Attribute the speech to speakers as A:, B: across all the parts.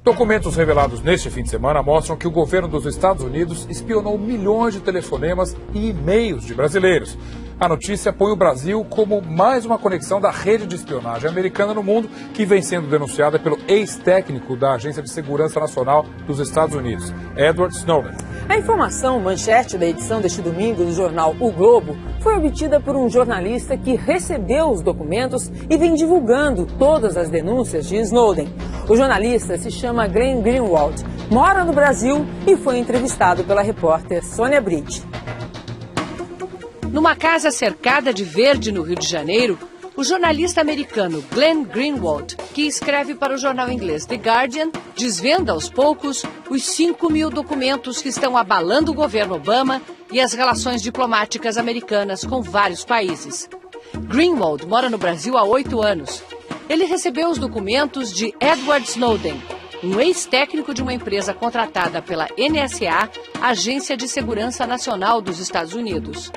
A: Documentos revelados neste fim de semana mostram que o governo dos Estados Unidos espionou milhões de telefonemas e e-mails de brasileiros. A notícia põe o Brasil como mais uma conexão da rede de espionagem americana no mundo, que vem sendo denunciada pelo ex-técnico da Agência de Segurança Nacional dos Estados Unidos, Edward Snowden.
B: A informação manchete da edição deste domingo do jornal O Globo foi obtida por um jornalista que recebeu os documentos e vem divulgando todas as denúncias de Snowden. O jornalista se chama Glenn Greenwald, mora no Brasil e foi entrevistado pela repórter Sônia Britt.
C: Numa casa cercada de verde no Rio de Janeiro, o jornalista americano Glenn Greenwald, que escreve para o jornal inglês The Guardian, desvenda aos poucos os 5.000 documentos que estão abalando o governo Obama e as relações diplomáticas americanas com vários países. Greenwald mora no Brasil há 8 anos. Ele recebeu os documentos de Edward Snowden, um ex-técnico de uma empresa contratada pela NSA, Agência de Segurança Nacional dos Estados Unidos.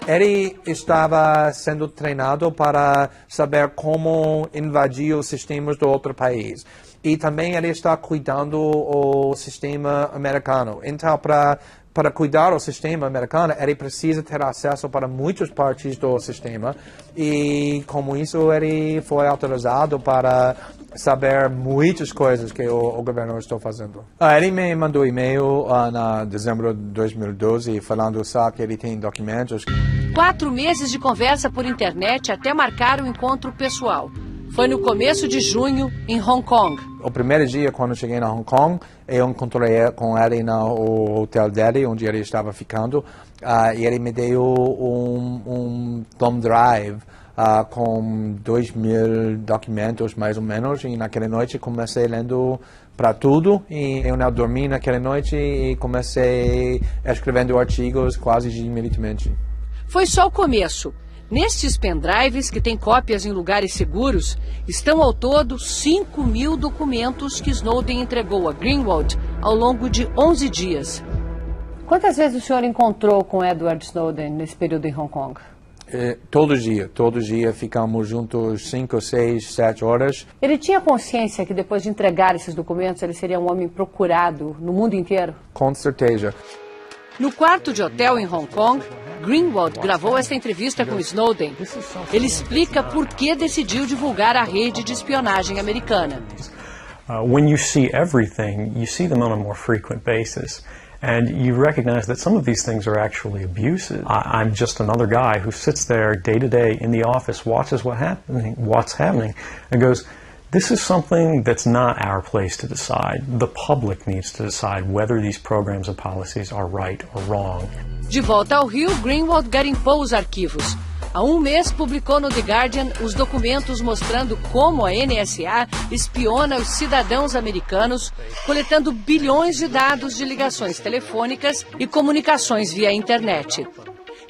D: Ele estava sendo treinado para saber como invadir os sistemas do outro país. E também ele está cuidando do sistema americano. Então, para cuidar do sistema americano, ele precisa ter acesso para muitas partes do sistema. E, como isso, ele foi autorizado para saber muitas coisas que o governo está fazendo. Ele me mandou e-mail em dezembro de 2012 falando só que ele tem documentos.
C: 4 meses de conversa por internet até marcar o encontro pessoal. Foi no começo de junho, em Hong Kong.
D: O primeiro dia, quando cheguei em Hong Kong, eu encontrei com ele no hotel dele, onde ele estava ficando, e ele me deu um thumb drive com 2.000 documentos, mais ou menos, e naquela noite comecei lendo para tudo, e eu não dormi naquela noite e comecei escrevendo artigos quase imediatamente.
C: Foi só o começo. Nestes pendrives, que têm cópias em lugares seguros, estão ao todo 5.000 documentos que Snowden entregou a Greenwald ao longo de 11 dias.
B: Quantas vezes o senhor encontrou com Edward Snowden nesse período em Hong Kong?
D: Todo dia ficamos juntos 5, 6, 7 horas.
B: Ele tinha consciência que depois de entregar esses documentos ele seria um homem procurado no mundo inteiro?
D: Com certeza.
C: No quarto de hotel em Hong Kong, Greenwald gravou esta entrevista com Snowden. Ele explica por que decidiu divulgar a rede de espionagem americana.
E: When you see everything, you see them on a more frequent basis. And you recognize that some of these things are actually abuses. I'm just another guy who sits there day to day in the office, watches what's happening, and goes, this is something that's not our place to decide. The public needs to decide whether these programs and policies are right or wrong.
C: De volta ao Rio, Greenwald garimpou os arquivos. Há um mês, publicou no The Guardian os documentos mostrando como a NSA espiona os cidadãos americanos, coletando bilhões de dados de ligações telefônicas e comunicações via internet.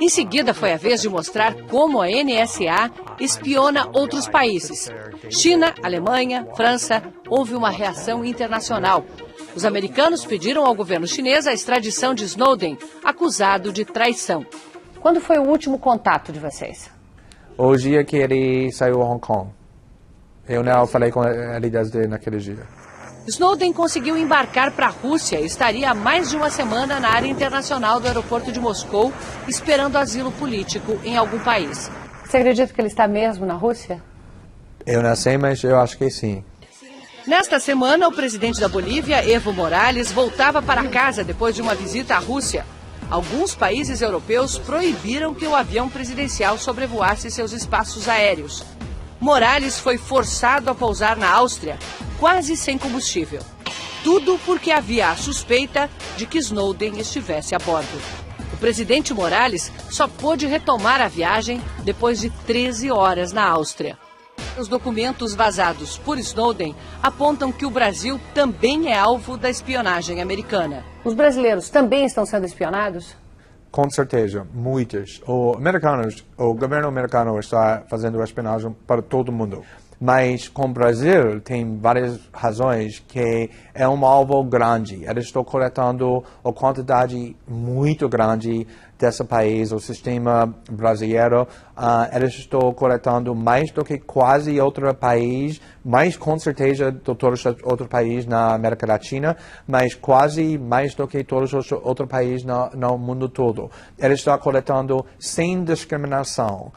C: Em seguida, foi a vez de mostrar como a NSA espiona outros países. China, Alemanha, França, houve uma reação internacional. Os americanos pediram ao governo chinês a extradição de Snowden, acusado de traição.
B: Quando foi o último contato de vocês?
D: O dia que ele saiu de Hong Kong. Eu não falei com ele desde naquele dia.
C: Snowden conseguiu embarcar para a Rússia e estaria há mais de uma semana na área internacional do aeroporto de Moscou, esperando asilo político em algum país.
B: Você acredita que ele está mesmo na Rússia?
D: Eu não sei, mas eu acho que sim.
C: Nesta semana, o presidente da Bolívia, Evo Morales, voltava para casa depois de uma visita à Rússia. Alguns países europeus proibiram que o avião presidencial sobrevoasse seus espaços aéreos. Morales foi forçado a pousar na Áustria, quase sem combustível. Tudo porque havia a suspeita de que Snowden estivesse a bordo. O presidente Morales só pôde retomar a viagem depois de 13 horas na Áustria. Os documentos vazados por Snowden apontam que o Brasil também é alvo da espionagem americana.
B: Os brasileiros também estão sendo espionados?
D: Com certeza, muitos. O governo americano está fazendo espionagem para todo mundo. Mas com o Brasil tem várias razões que é um alvo grande. Eles estão coletando uma quantidade muito grande desse país, o sistema brasileiro. Eles estão coletando mais do que quase outro país, mais com certeza do todos os outros países na América Latina, mas quase mais do que todos os outros países no mundo todo. Eles estão coletando sem discriminação.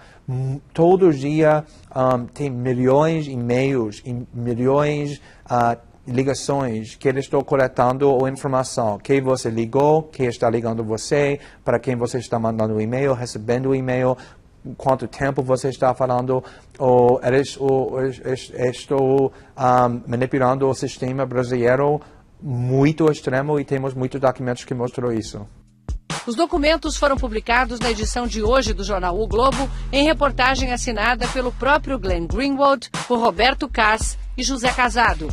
D: Todo dia tem milhões de e-mails e milhões ligações que eles estão coletando a informação. Quem você ligou, quem está ligando você, para quem você está mandando o e-mail, recebendo o e-mail, quanto tempo você está falando. Eles estão manipulando o sistema brasileiro muito extremo e temos muitos documentos que mostram isso.
C: Os documentos foram publicados na edição de hoje do jornal O Globo, em reportagem assinada pelo próprio Glenn Greenwald, por Roberto Kass e José Casado.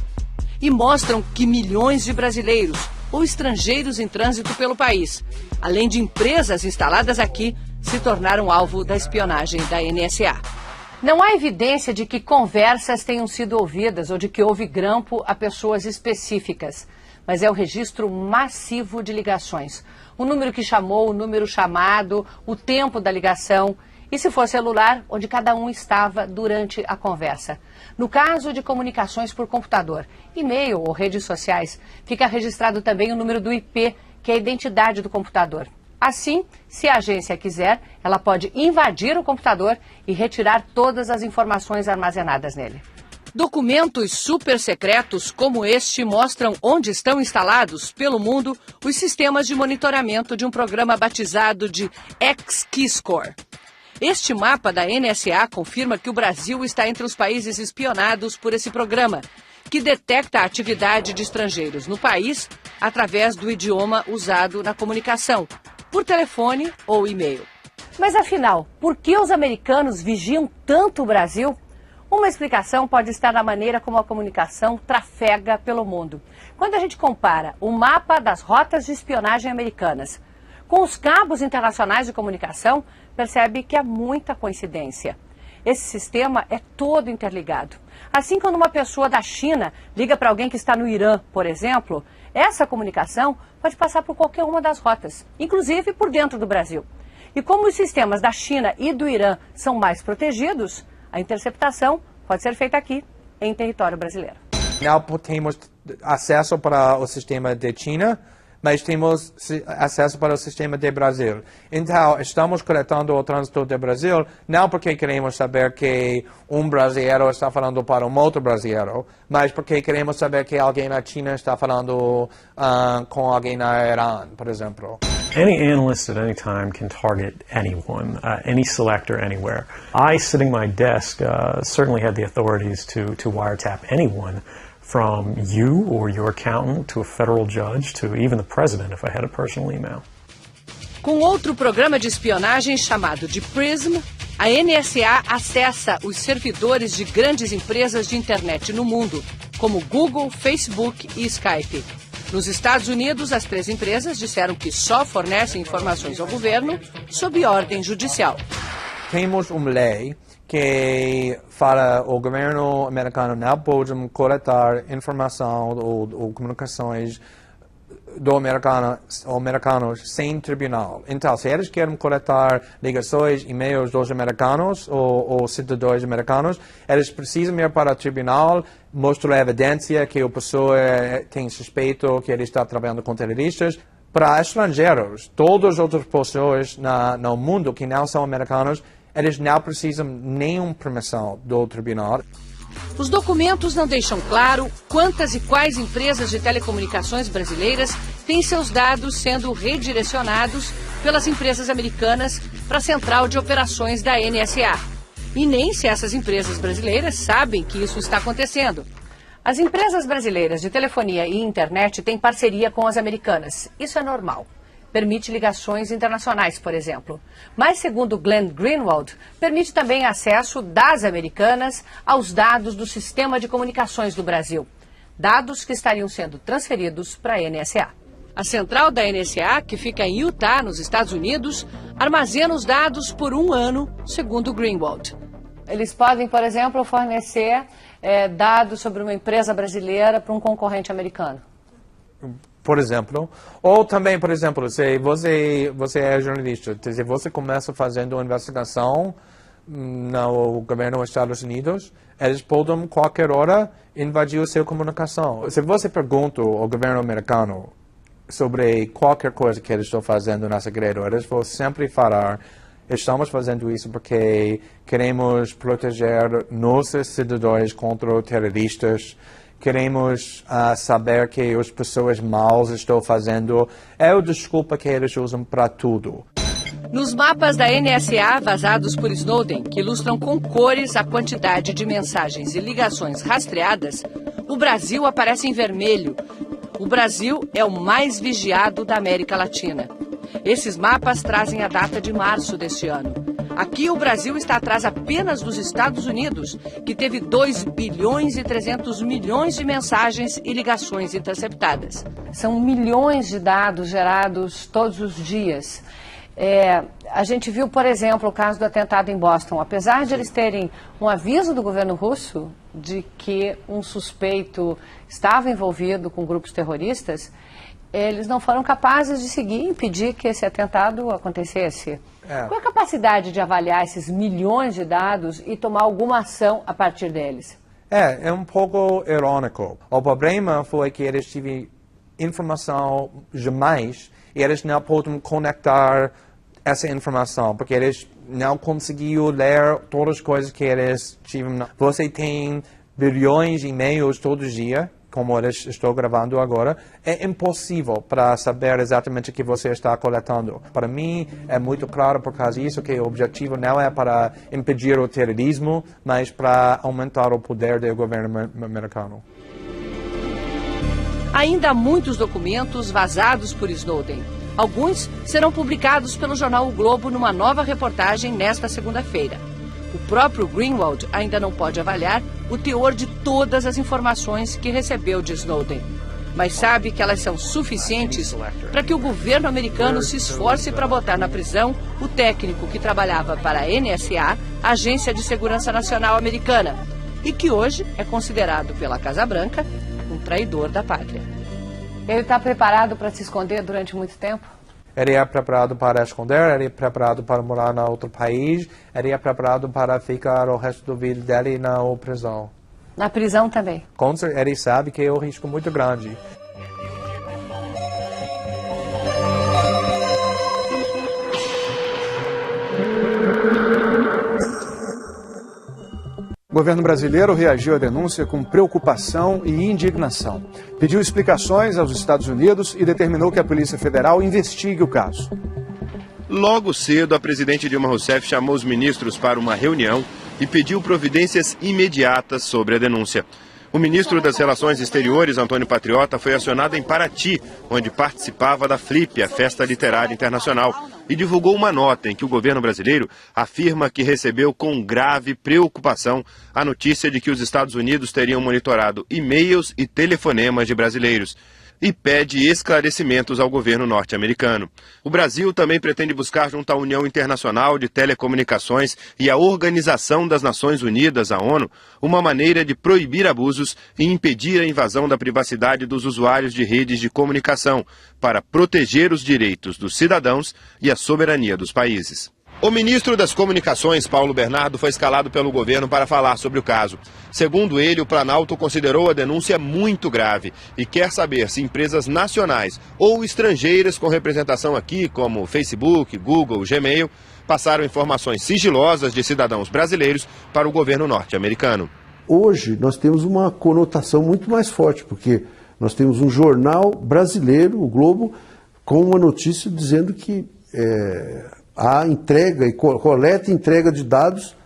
C: E mostram que milhões de brasileiros ou estrangeiros em trânsito pelo país, além de empresas instaladas aqui, se tornaram alvo da espionagem da NSA. Não há evidência de que conversas tenham sido ouvidas ou de que houve grampo a pessoas específicas, mas é o registro massivo de ligações. O número que chamou, o número chamado, o tempo da ligação e, se for celular, onde cada um estava durante a conversa. No caso de comunicações por computador, e-mail ou redes sociais, fica registrado também o número do IP, que é a identidade do computador. Assim, se a agência quiser, ela pode invadir o computador e retirar todas as informações armazenadas nele. Documentos super secretos como este mostram onde estão instalados pelo mundo os sistemas de monitoramento de um programa batizado de X-Keyscore. Este mapa da NSA confirma que o Brasil está entre os países espionados por esse programa, que detecta a atividade de estrangeiros no país através do idioma usado na comunicação, por telefone ou e-mail. Mas afinal, por que os americanos vigiam tanto o Brasil? Uma explicação pode estar na maneira como a comunicação trafega pelo mundo. Quando a gente compara o mapa das rotas de espionagem americanas com os cabos internacionais de comunicação, percebe que há muita coincidência. Esse sistema é todo interligado. Assim, quando uma pessoa da China liga para alguém que está no Irã, por exemplo, essa comunicação pode passar por qualquer uma das rotas, inclusive por dentro do Brasil. E como os sistemas da China e do Irã são mais protegidos, a interceptação pode ser feita aqui, em território brasileiro.
D: Não temos acesso para o sistema de China, mas temos acesso para o sistema de Brasil. Então, estamos coletando o trânsito do Brasil, não porque queremos saber que um brasileiro está falando para um outro brasileiro, mas porque queremos saber que alguém na China está falando com alguém na Irã, por exemplo.
E: Any analyst at any time can target anyone, any selector anywhere. I, sitting at my desk, certainly had the authorities to wiretap anyone, from you or your accountant to a federal judge to even the president if I had a personal email.
C: Com outro programa de espionagem chamado de PRISM, a NSA acessa os servidores de grandes empresas de internet no mundo, como Google, Facebook e Skype. Nos Estados Unidos, as três empresas disseram que só fornecem informações ao governo sob ordem judicial.
D: Temos uma lei que fala o governo americano não pode coletar informação ou comunicações do americanos sem tribunal. Então, se eles querem coletar ligações, e-mails dos americanos ou cidadãos americanos, eles precisam ir para o tribunal, mostrar evidência que a pessoa tem suspeito que ele está trabalhando com terroristas. Para estrangeiros, todas as outras pessoas no mundo que não são americanos, eles não precisam nenhuma permissão do tribunal.
C: Os documentos não deixam claro quantas e quais empresas de telecomunicações brasileiras têm seus dados sendo redirecionados pelas empresas americanas para a central de operações da NSA. E nem se essas empresas brasileiras sabem que isso está acontecendo. As empresas brasileiras de telefonia e internet têm parceria com as americanas. Isso é normal. Permite ligações internacionais, por exemplo. Mas, segundo Glenn Greenwald, permite também acesso das americanas aos dados do sistema de comunicações do Brasil. Dados que estariam sendo transferidos para a NSA. A central da NSA, que fica em Utah, nos Estados Unidos, armazena os dados por 1 ano, segundo Greenwald. Eles podem, por exemplo, fornecer dados sobre uma empresa brasileira para um concorrente americano.
D: Por exemplo, ou também, por exemplo, se você é jornalista, se você começa fazendo uma investigação no governo dos Estados Unidos, eles podem, qualquer hora, invadir a sua comunicação. Se você pergunta ao governo americano sobre qualquer coisa que eles estão fazendo na segredo, eles vão sempre falar: estamos fazendo isso porque queremos proteger nossos cidadãos contra terroristas, queremos saber que as pessoas maus estão fazendo. É a desculpa que eles usam para tudo.
C: Nos mapas da NSA vazados por Snowden, que ilustram com cores a quantidade de mensagens e ligações rastreadas, o Brasil aparece em vermelho. O Brasil é o mais vigiado da América Latina. Esses mapas trazem a data de março deste ano. Aqui o Brasil está atrás apenas dos Estados Unidos, que teve 2 bilhões e 300 milhões de mensagens e ligações interceptadas. São milhões de dados gerados todos os dias. A gente viu, por exemplo, o caso do atentado em Boston. Apesar de eles terem um aviso do governo russo de que um suspeito estava envolvido com grupos terroristas, eles não foram capazes de seguir e impedir que esse atentado acontecesse. Qual é a capacidade de avaliar esses milhões de dados e tomar alguma ação a partir deles?
D: É um pouco irônico. O problema foi que eles tiveram informação demais e eles não podem conectar essa informação, porque eles não conseguiram ler todas as coisas que eles tiveram. Você tem bilhões de e-mails todos os dias, como eles estão gravando agora. É impossível para saber exatamente o que você está coletando. Para mim, é muito claro por causa disso que o objetivo não é para impedir o terrorismo, mas para aumentar o poder do governo americano.
C: Ainda há muitos documentos vazados por Snowden. Alguns serão publicados pelo jornal O Globo numa nova reportagem nesta segunda-feira. O próprio Greenwald ainda não pode avaliar o teor de todas as informações que recebeu de Snowden, mas sabe que elas são suficientes para que o governo americano se esforce para botar na prisão o técnico que trabalhava para a NSA, a Agência de Segurança Nacional Americana, e que hoje é considerado pela Casa Branca um traidor da pátria. Ele está preparado para se esconder durante muito tempo?
D: Ele é preparado para esconder, ele é preparado para morar em outro país, ele é preparado para ficar o resto da vida dele na prisão.
C: Na prisão também?
D: Ele sabe que é um risco muito grande.
F: O governo brasileiro reagiu à denúncia com preocupação e indignação. Pediu explicações aos Estados Unidos e determinou que a Polícia Federal investigue o caso.
G: Logo cedo, a presidente Dilma Rousseff chamou os ministros para uma reunião e pediu providências imediatas sobre a denúncia. O ministro das Relações Exteriores, Antônio Patriota, foi acionado em Paraty, onde participava da Flip, a Festa Literária Internacional, e divulgou uma nota em que o governo brasileiro afirma que recebeu com grave preocupação a notícia de que os Estados Unidos teriam monitorado e-mails e telefonemas de brasileiros, e pede esclarecimentos ao governo norte-americano. O Brasil também pretende buscar junto à União Internacional de Telecomunicações e à Organização das Nações Unidas, a ONU, uma maneira de proibir abusos e impedir a invasão da privacidade dos usuários de redes de comunicação, para proteger os direitos dos cidadãos e a soberania dos países. O ministro das Comunicações, Paulo Bernardo, foi escalado pelo governo para falar sobre o caso. Segundo ele, o Planalto considerou a denúncia muito grave e quer saber se empresas nacionais ou estrangeiras com representação aqui, como Facebook, Google, Gmail, passaram informações sigilosas de cidadãos brasileiros para o governo norte-americano.
H: Hoje nós temos uma conotação muito mais forte, porque nós temos um jornal brasileiro, o Globo, com uma notícia dizendo que a entrega e coleta e entrega de dados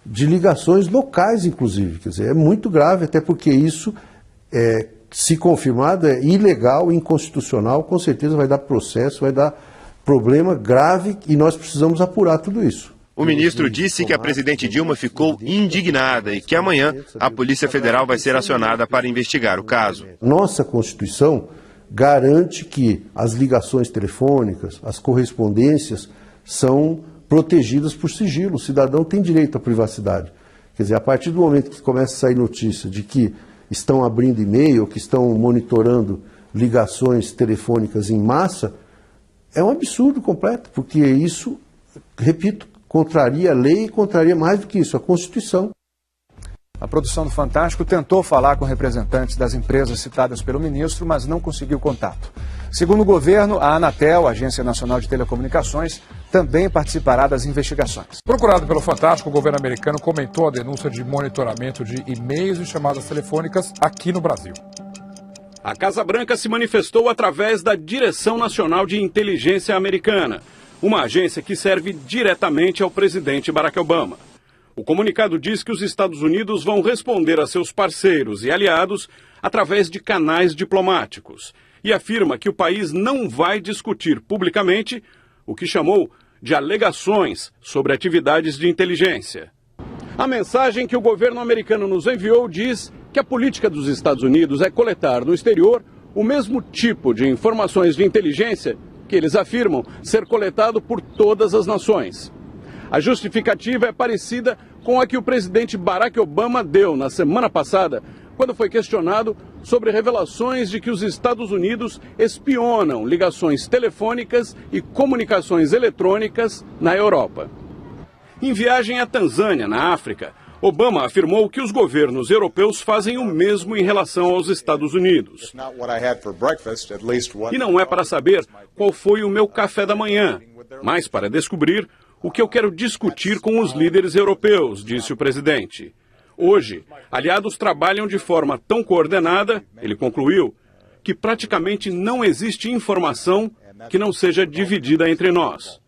H: de ligações locais, inclusive. Quer dizer, é muito grave, até porque isso, se confirmado, é ilegal, inconstitucional, com certeza vai dar processo, vai dar problema grave e nós precisamos apurar tudo isso.
G: O ministro disse que a presidente Dilma ficou indignada e que amanhã a Polícia Federal vai ser acionada para investigar o caso.
H: Nossa Constituição garante que as ligações telefônicas, as correspondências, são protegidas por sigilo. O cidadão tem direito à privacidade. Quer dizer, a partir do momento que começa a sair notícia de que estão abrindo e-mail, que estão monitorando ligações telefônicas em massa, é um absurdo completo, porque isso, repito, contraria a lei e contraria mais do que isso, a Constituição.
F: A produção do Fantástico tentou falar com representantes das empresas citadas pelo ministro, mas não conseguiu contato. Segundo o governo, a Anatel, a Agência Nacional de Telecomunicações, também participará das investigações.
A: Procurado pelo Fantástico, o governo americano comentou a denúncia de monitoramento de e-mails e chamadas telefônicas aqui no Brasil.
I: A Casa Branca se manifestou através da Direção Nacional de Inteligência Americana, uma agência que serve diretamente ao presidente Barack Obama. O comunicado diz que os Estados Unidos vão responder a seus parceiros e aliados através de canais diplomáticos e afirma que o país não vai discutir publicamente o que chamou de alegações sobre atividades de inteligência. A mensagem que o governo americano nos enviou diz que a política dos Estados Unidos é coletar no exterior o mesmo tipo de informações de inteligência que eles afirmam ser coletado por todas as nações. A justificativa é parecida com a que o presidente Barack Obama deu na semana passada, quando foi questionado sobre revelações de que os Estados Unidos espionam ligações telefônicas e comunicações eletrônicas na Europa. Em viagem à Tanzânia, na África, Obama afirmou que os governos europeus fazem o mesmo em relação aos Estados Unidos. E não é para saber qual foi o meu café da manhã, mas para descobrir o que eu quero discutir com os líderes europeus, disse o presidente. Hoje, aliados trabalham de forma tão coordenada, ele concluiu, que praticamente não existe informação que não seja dividida entre nós.